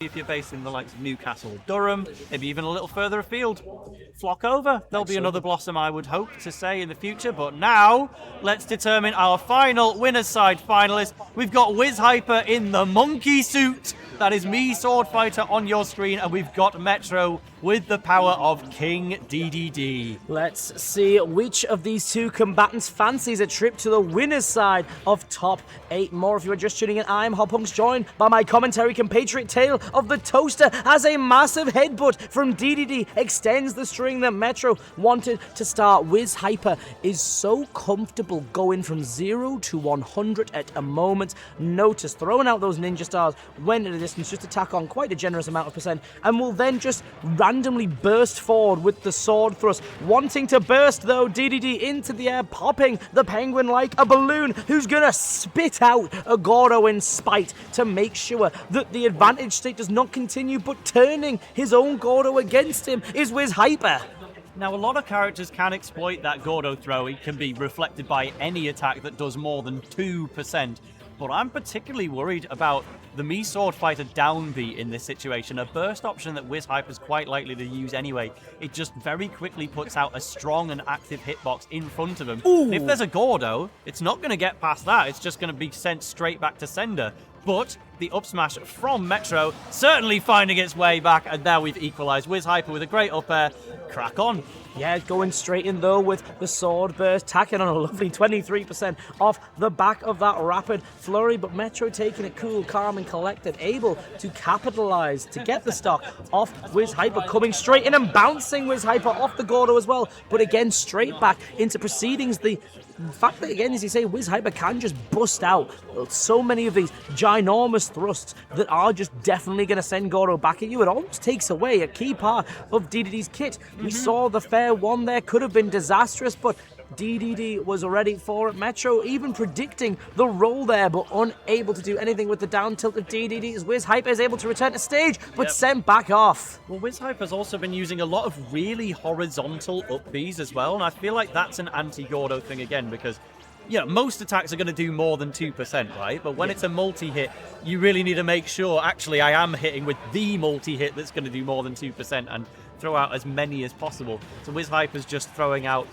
if you're based in the likes of Newcastle, Durham, maybe even a little further afield, flock over. There'll be another Blossom, I would hope to say, in the future. But now, let's determine our final winner's side finalist. We've got Whizz Hyper in the monkey suit. That is me, Sword Fighter, on your screen, and we've got Metro with the power of King DDD. Let's see which of these two combatants fancies a trip to the winner's side of top 8 more. If you are just tuning in, I'm Hoppunks, joined by my commentary compatriot Tale of the Toaster, as a massive headbutt from DDD extends the string that Metro wanted to start. Whizz Hyper is so comfortable going from 0 to 100 at a moment's notice, throwing out those ninja stars when at a distance, just attack on quite a generous amount of percent, and will then just randomly burst forward with the sword thrust. Wanting to burst though, DDD into the air, popping the penguin like a balloon, who's gonna spit out a Gordo in spite to make sure that the advantage state does not continue, but turning his own Gordo against him is Whizz Hyper. Now, a lot of characters can exploit that Gordo throw. It can be reflected by any attack that does more than 2%. But I'm particularly worried about the Mii Sword Fighter down B in this situation, a burst option that Whizz Hyper is quite likely to use anyway. It just very quickly puts out a strong and active hitbox in front of him. And if there's a Gordo, it's not going to get past that. It's just going to be sent straight back to sender. But the up smash from Metro certainly finding its way back, and now we've equalized. Whizz Hyper with a great up air. Crack on. Yeah, going straight in though with the sword burst, tacking on a lovely 23% off the back of that rapid flurry, but Metro taking it cool, calm and collected, able to capitalize to get the stock off Whizz Hyper, coming straight in and bouncing Whizz Hyper off the Gordo as well, but again straight back into proceedings. The fact that, again, as you say, Whizz Hyper can just bust out so many of these ginormous thrusts that are just definitely going to send Gordo back at you. It almost takes away a key part of DDD's kit. We saw the fair one there, could have been disastrous, but DDD was ready for it. Metro even predicting the roll there, but unable to do anything with the down tilt of DDD, as Whizz Hyper is able to return to stage, but sent back off. Well, Whizz Hyper's also been using a lot of really horizontal up Bs as well, and I feel like that's an anti-Gordo thing again, because most attacks are going to do more than 2%, right? But when it's a multi-hit, you really need to make sure, actually, I am hitting with the multi-hit that's going to do more than 2% and throw out as many as possible. So Whizz Hyper's just throwing out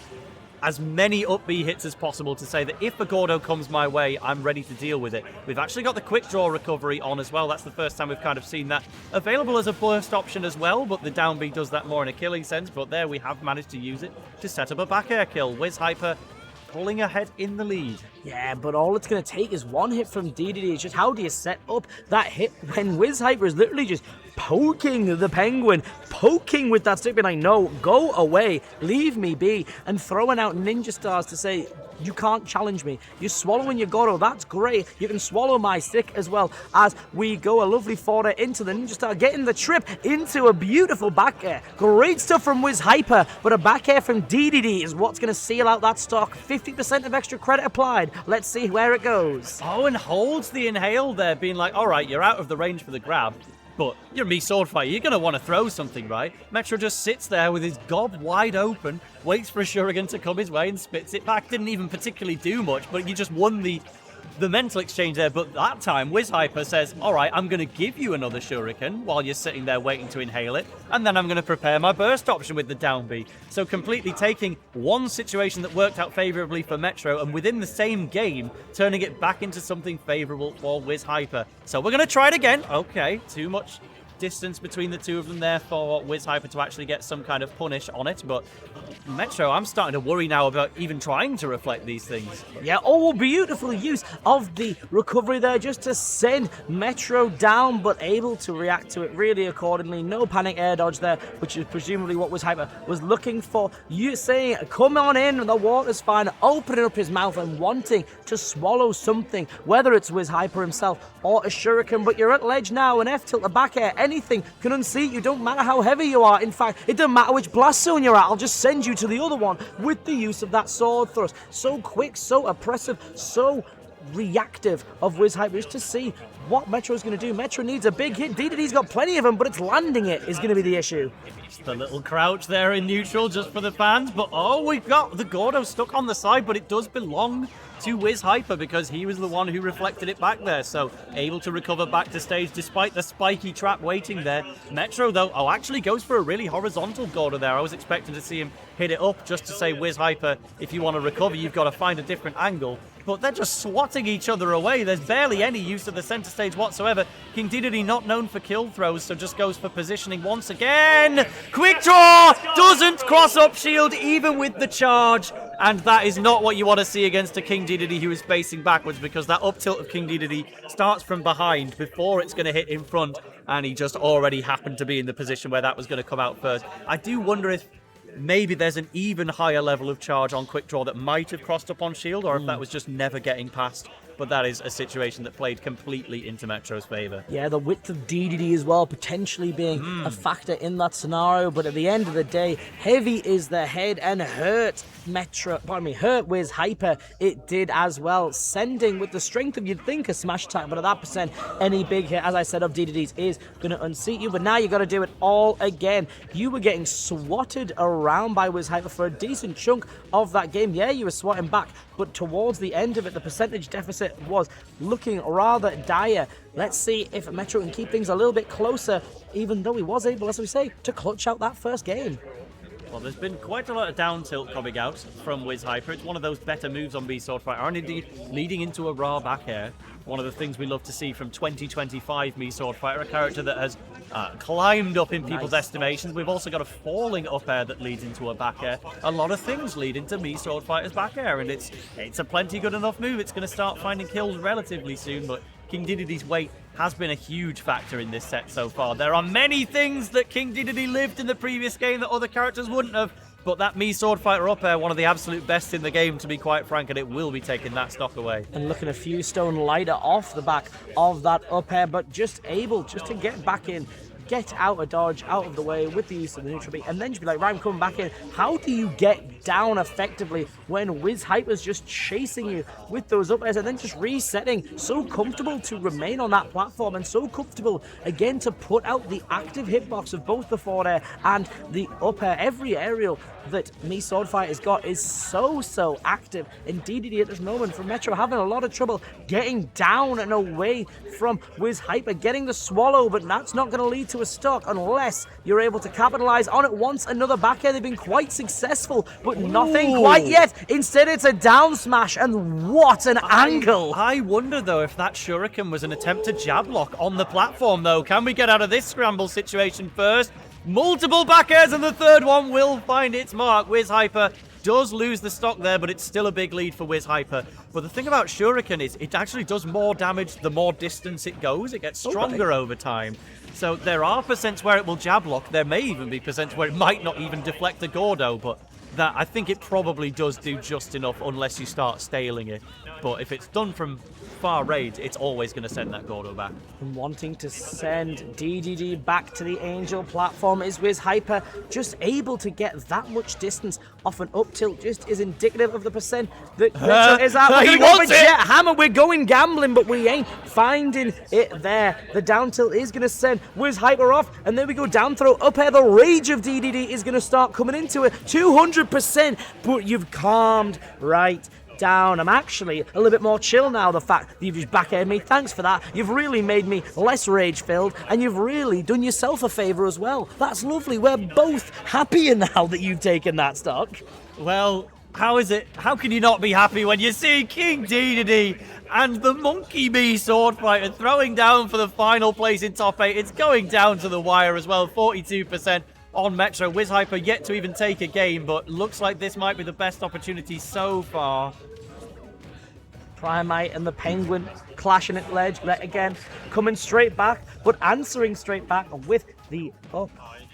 as many up B hits as possible to say that if a Gordo comes my way, I'm ready to deal with it. We've actually got the quick draw recovery on as well. That's the first time we've kind of seen that available as a burst option as well, but the down B does that more in a killing sense. But there we have managed to use it to set up a back air kill. Whizz Hyper pulling ahead in the lead. Yeah, but all it's going to take is one hit from DDD. It's just how do you set up that hit when Whizz Hyper is literally just poking the penguin, poking with that stick, being like, no, go away, leave me be, and throwing out ninja stars to say, you can't challenge me. You're swallowing your Gordo, that's great. You can swallow my stick as well, as we go a lovely forward into the ninja star, getting the trip into a beautiful back air. Great stuff from Whizz Hyper, but a back air from DDD is what's going to seal out that stock. 50% of extra credit applied. Let's see where it goes. Oh, and holds the inhale there, being like, all right, you're out of the range for the grab, but you're Mii Sword Fighter, you're going to want to throw something, right? Metro just sits there with his gob wide open, waits for a shuriken to come his way and spits it back. Didn't even particularly do much, but you just won the mental exchange there. But that time, Whizz Hyper says, all right, I'm going to give you another shuriken while you're sitting there waiting to inhale it, and then I'm going to prepare my burst option with the down B. So completely taking one situation that worked out favorably for Metro, and within the same game, turning it back into something favorable for Whizz Hyper. So we're going to try it again. Okay, too much distance between the two of them there for Whizz Hyper to actually get some kind of punish on it, but Metro, I'm starting to worry now about even trying to reflect these things. Yeah, oh, beautiful use of the recovery there just to send Metro down, but able to react to it really accordingly. No panic air dodge there, which is presumably what Whizz Hyper was looking for. You saying, come on in, the water's fine, opening up his mouth and wanting to swallow something, whether it's Whizz Hyper himself or a shuriken, but you're at ledge now, an F tilt, a back air, anything can unseat you, don't matter how heavy you are. In fact, it doesn't matter which blast zone you're at, I'll just send you to the other one with the use of that sword thrust. So quick, so oppressive, so reactive of Whizz Hyper, just to see what Metro's going to do. Metro needs a big hit. DDD's got plenty of them, but it's landing it is going to be the issue. It's the little crouch there in neutral just for the fans, but oh, we've got the Gordo stuck on the side, but it does belong to whizz Hyper because he was the one who reflected it back there, so able to recover back to stage despite the spiky trap waiting there. Metro, though, actually goes for a really horizontal Gordo there. I was expecting to see him hit it up just to say, whizz Hyper, if you want to recover, you've got to find a different angle. But they're just swatting each other away. There's barely any use of the center stage whatsoever. King Dedede not known for kill throws, so just goes for positioning once again. Quick draw! Doesn't cross up shield even with the charge. And that is not what you want to see against a King Dedede who is facing backwards, because that up tilt of King Dedede starts from behind before it's going to hit in front. And he just already happened to be in the position where that was going to come out first. I do wonder if maybe there's an even higher level of charge on quick draw that might have crossed up on shield, or if that was just never getting past. But that is a situation that played completely into Metro's favor. Yeah, the width of DDD as well, potentially being a factor in that scenario. But at the end of the day, heavy is the head and hurt whizz Hyper. It did as well, sending with the strength of, you'd think, a smash attack. But at that percent, any big hit, as I said, of DDD's is going to unseat you. But now you got to do it all again. You were getting swatted around by whizz Hyper for a decent chunk of that game. Yeah, you were swatting back, but towards the end of it, the percentage deficit was looking rather dire. Let's see if Metro can keep things a little bit closer, even though he was able, as we say, to clutch out that first game. Well, there's been quite a lot of down tilt coming out from whizz Hyper. It's one of those better moves on B Swordfighter, and indeed leading into a raw back air. One of the things we love to see from 2025 Me Swordfighter, a character that has climbed up in people's estimations. We've also got a falling up air that leads into a back air. A lot of things lead into Me Swordfighter's back air, and it's a plenty good enough move. It's going to start finding kills relatively soon, but King Dedede's weight has been a huge factor in this set so far. There are many things that King Dedede lived in the previous game that other characters wouldn't have, but that Me Swordfighter up air, one of the absolute best in the game, to be quite frank, and it will be taking that stock away. And looking a few stone lighter off the back of that up air, but just able to get back in, get out of dodge, out of the way with the use of the neutral beat, and then just be like, right, I'm coming back in. How do you get down effectively when whizz Hyper's just chasing you with those up airs and then just resetting? So comfortable to remain on that platform, and so comfortable again to put out the active hitbox of both the forward air and the up air. Every aerial that Me Swordfighter's got is so active. And DDD at this moment from Metro having a lot of trouble getting down and away from whizz Hyper, getting the swallow, but that's not going to lead to a stock unless you're able to capitalize on it once. Another back air. They've been quite successful, but nothing quite yet. Instead, it's a down smash, and what an angle. I wonder, though, if that shuriken was an attempt to jab lock on the platform, though. Can we get out of this scramble situation first? Multiple back airs, and the third one will find its mark. whizz Hyper does lose the stock there, but it's still a big lead for whizz Hyper. But the thing about shuriken is it actually does more damage the more distance it goes. It gets stronger over time. So there are percents where it will jab lock. There may even be percents where it might not even deflect the Gordo, but that I think it probably does do just enough unless you start staling it. But if it's done from far range, it's always going to send that Gordo back. And wanting to send DDD back to the Angel platform is whizz Hyper. Just able to get that much distance off an up tilt just is indicative of the percent that Metro is at. We're going to go for Jet Hammer. We're going gambling, but we ain't finding it there. The down tilt is going to send whizz Hyper off, and then we go down throw up air. The rage of DDD is going to start coming into it. 200%, but you've calmed right down. I'm actually a little bit more chill now. The fact that you've just back aired me, thanks for that. You've really made me less rage filled, and you've really done yourself a favor as well. That's lovely. We're both happier now that you've taken that stock. Well, how can you not be happy when you see King Dedede and the Monkey Me Swordfighter throwing down for the final place in top 8? It's going down to the wire as well. 42% on Metro. whizz Hyper yet to even take a game, but looks like this might be the best opportunity so far. Primite and the Penguin clashing at ledge again, coming straight back, but answering straight back with the up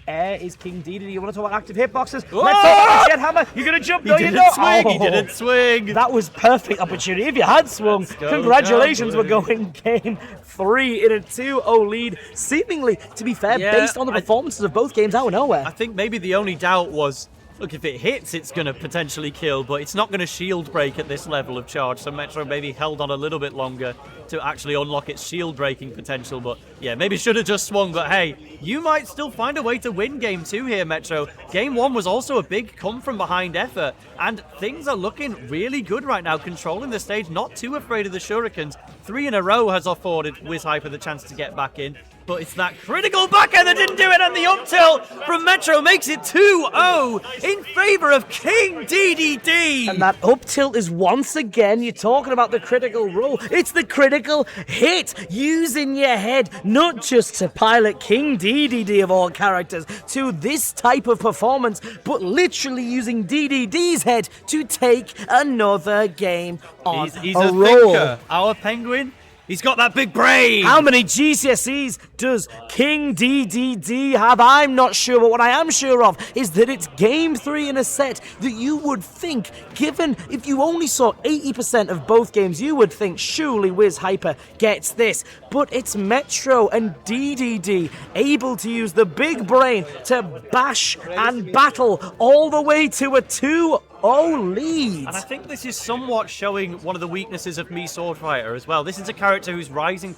air is King Dedede. You want to talk about active hitboxes? Whoa! Let's talk about Jet Hammer. You're going to jump. No, you're not. He didn't swing. That was perfect opportunity. If you had swung, congratulations. We're going game 3 in a 2-0 lead. Seemingly, to be fair, based on the performances of both games out of nowhere. I think maybe the only doubt was Look, if it hits, it's going to potentially kill, but it's not going to shield break at this level of charge, so Metro maybe held on a little bit longer to actually unlock its shield breaking potential, but yeah, maybe should have just swung, but hey, you might still find a way to win Game 2 here, Metro. Game 1 was also a big come-from-behind effort, and things are looking really good right now, controlling the stage, not too afraid of the shurikens. 3 in a row has afforded whizz hyper the chance to get back in. But it's that critical back air that didn't do it, and the up tilt from Metro makes it 2-0 in favor of King DDD. And that up tilt is once again, you're talking about the critical roll. It's the critical hit, using your head, not just to pilot King DDD of all characters to this type of performance, but literally using DDD's head to take another game on He's a a roll. thinker. Our penguin, he's got that big brain. How many GCSEs does King DDD have? I'm not sure, but what I am sure of is that it's Game 3 in a set that you would think, given if you only saw 80% of both games, you would think surely whizz hyper gets this. But it's Metro and DDD able to use the big brain to bash and battle all the way to a 2-0 lead. And I think this is somewhat showing one of the weaknesses of me Swordfighter as well. This is a character who's rising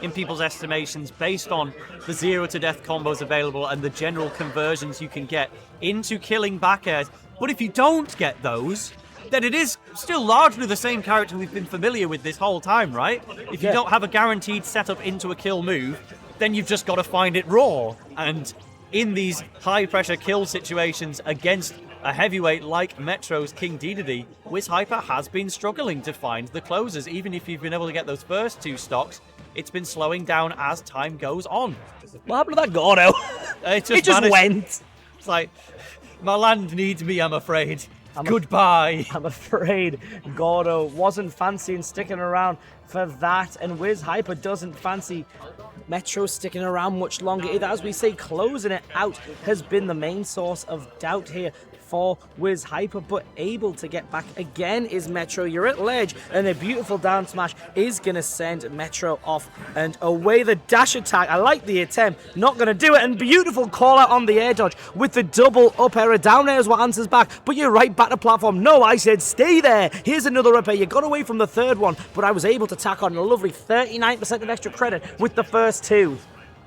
in people's estimations based on the 0 to death combos available and the general conversions you can get into killing back airs. But if you don't get those, then it is still largely the same character we've been familiar with this whole time, right? If you don't have a guaranteed setup into a kill move, then you've just got to find it raw. And in these high pressure kill situations against a heavyweight like Metro's King DDD, whizz hyper has been struggling to find the closers. Even if you've been able to get those first 2 stocks, it's been slowing down as time goes on. What happened to that Gordo? It just went. It's like, my land needs me, I'm afraid. Goodbye. I'm afraid Gordo wasn't fancying sticking around for that, and whizz hyper doesn't fancy Metro sticking around much longer either. As we say, closing it out has been the main source of doubt here for whizz hyper, but able to get back again is Metro. You're at ledge, and a beautiful down smash is going to send Metro off and away. The dash attack, I like the attempt, not going to do it, and beautiful call out on the air dodge with the double up air. Down air is what answers back, but you're right back to platform. No, I said stay there. Here's another up air. You got away from the third one, but I was able to tack on a lovely 39% of extra credit with the first 2.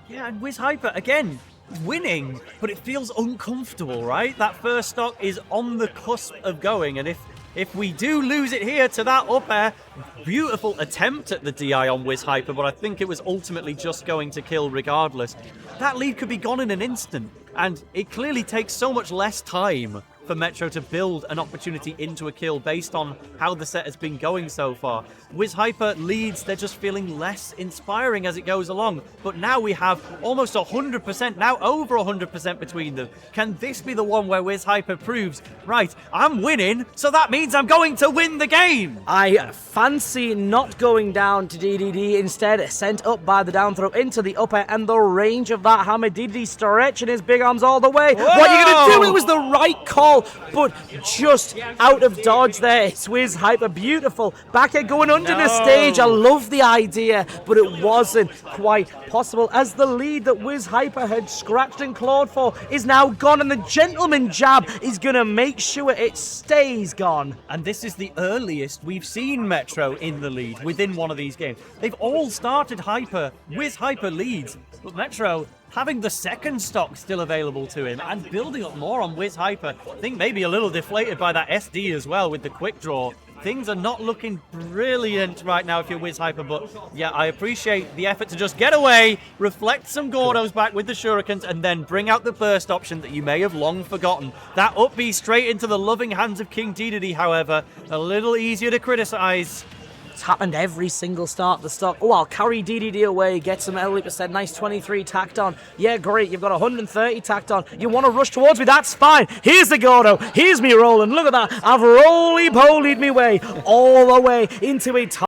Yeah, and whizz hyper, again, winning, but it feels uncomfortable, right? That first stock is on the cusp of going, and if we do lose it here to that up air, beautiful attempt at the DI on whizz hyper, but I think it was ultimately just going to kill regardless. That lead could be gone in an instant, and it clearly takes so much less time for Metro to build an opportunity into a kill based on how the set has been going so far. Whizz hyper leads, they're just feeling less inspiring as it goes along, but now we have almost 100%, now over 100% between them. Can this be the one where whizz hyper proves, right, I'm winning, so that means I'm going to win the game? I fancy not going down to DDD, instead sent up by the down throw into the up air, and the range of that hammer, DDD stretching his big arms all the way. Whoa! What are you going to do? It was the right call, but just out of dodge there. It's whizz hyper, beautiful back air going under the stage. I love the idea, but it wasn't quite possible, as the lead that whizz hyper had scratched and clawed for is now gone, and the gentleman jab is going to make sure it stays gone. And this is the earliest we've seen Metro in the lead within one of these games. They've all started whizz hyper leads, but Metro having the second stock still available to him and building up more on whizz hyper. I think maybe a little deflated by that SD as well with the quick draw. Things are not looking brilliant right now if you're whizz hyper, but yeah, I appreciate the effort to just get away, reflect some Gordos back with the shurikens, and then bring out the burst option that you may have long forgotten. That up B straight into the loving hands of King DDD, however, a little easier to criticize. It's happened every single start. The stock. Oh, I'll carry DDD away, get some 80%. Nice 23 tacked on. Yeah, great. You've got 130 tacked on. You want to rush towards me? That's fine. Here's the Gordo. Here's me rolling. Look at that. I've roly-polied me way all the way into a